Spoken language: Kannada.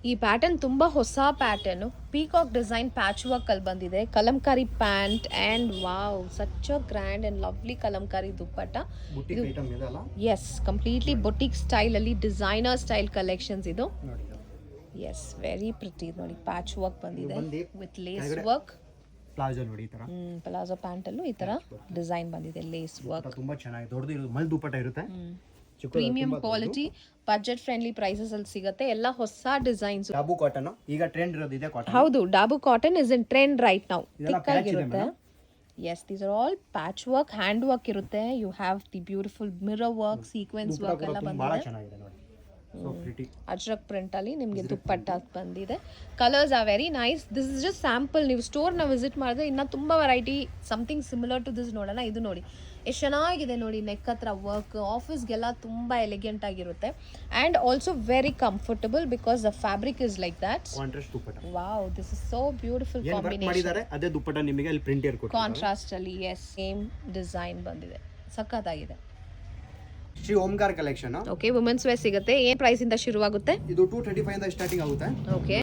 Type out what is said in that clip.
ಈ ಪ್ಯಾಟರ್ನ್ ತುಂಬಾ ಹೊಸ pattern, peacock design patch work ಅಲ್ಲಿ ಬಂದಿದೆ. Kalamkari pant and wow, such a grand and lovely Kalamkari dupatta. Boutique item ಇದೆ ಅಲ್ಲ? ಎಸ್, ಕಂಪ್ಲೀಟ್ಲಿ ಬೊಟಿಕ್ ಸ್ಟೈಲ್ ಅಲ್ಲಿ ಡಿಸೈನರ್ ಸ್ಟೈಲ್ ಕಲೆಕ್ಷನ್ಸ್ ಇದು. ನೋಡಿ ಎಸ್, ವೆರಿ ಪ್ರಿಟಿ. ನೋಡಿ ಪ್ಯಾಚ್ ವರ್ಕ್ ಬಂದಿದೆ ವಿತ್ ಲೇಸ್ ಕೆಳಗಡೆ ವರ್ಕ್. ಪ್ಲಾಜೋ ನೋಡಿ ಈ ತರ. ಪ್ಲಾಜೋ ಪ್ಯಾಂಟ್ ಅಲ್ಲೂ ಈ ತರ ಡಿಸೈನ್ ಬಂದಿದೆ, ಲೇಸ್ ವರ್ಕ್. ತುಂಬಾ ಚೆನ್ನಾಗಿದೆ, ದೊಡ್ಡದು ಇರೋದು ಮಲ್ ದುಪ್ಪಟ್ಟ ಇರುತ್ತೆ. Premium quality, budget friendly prices ಅಲ್ಲಿ ಸಿಗುತ್ತೆ. ಎಲ್ಲ ಹೊಸ ಡಿಸೈನ್ಸ್. ಡಾಬು ಕಾಟನ್ ಈಗ ಟ್ರೆಂಡ್ ಇರೋದು ಇದೆ ಕಾಟನ್. ಹೌದು, Dabu cotton is in trend right now. ಇದೆಲ್ಲ ಥಿಕ್ ಆಗಿರುತ್ತೆ. Yes, these are all patch work, hand work ಇರುತ್ತೆ. You have the beautiful mirror work, sequence work ಎಲ್ಲ ಬಹಳ ಬಂದಿದೆ. ಚೆನ್ನಾಗಿದೆ ನೋಡಿ. So pretty. ಅಜ್ರಕ್ ಪ್ರಿಂಟ್ ಅಲ್ಲಿ ನಿಮಗೆ ದುಪ್ಪಟ್ಟ ಬಂದಿದೆ. Colours are very nice. This is just sample. ನೀವು ಸ್ಟೋರ್ನ ವಿಸಿಟ್ ಮಾಡಿದ್ರೆ ಇನ್ನ ತುಂಬಾ variety something similar to this ನೋಡೋಣ. ಇದು ನೋಡಿ ಎಷ್ಟು ಚೆನ್ನಾಗಿದೆ ನೋಡಿ, ನೆಕ್ ಹತ್ರ ವರ್ಕ್. ಆಫೀಸ್ಗೆಲ್ಲ ತುಂಬಾ ಎಲಿಗೆಂಟ್ ಆಗಿರುತ್ತೆ and also very comfortable because the fabric is like that. Contrast dupatta. Wow, this is so beautiful ಏನು ವರ್ಕ್ ಕಾಂಬಿನೇಷನ್. ಮಾಡಿದ್ದಾರೆ ಅದೇ ದುಪ್ಪಟ್ಟ ನಿಮಗೆ ಅಲ್ಲಿ ಪ್ರಿಂಟ್ ಇರ್ಕೊಟ್ಟು. ಕಾಂಟ್ರಾಸ್ಟ್ ಅಲ್ಲಿ ಎಸ್, ಸೇಮ್ ಡಿಸೈನ್ ಬಂದಿದೆ, ಸಖತ್ತಾಗಿದೆ. ಶ್ರೀ ಓಂಕಾರ ಕಲೆಕ್ಷನ್. ಓಕೆ, ವುಮೆನ್ಸ್ ವೇರ್ ಸಿಗುತ್ತೆ. ಏನ್ ಪ್ರೈಸ್ ಇಂದ ಶುರುವಾಗುತ್ತೆ? ಇದು 235 ಇಂದ ಸ್ಟಾರ್ಟಿಂಗ್ ಆಗುತ್ತೆ. ಓಕೆ.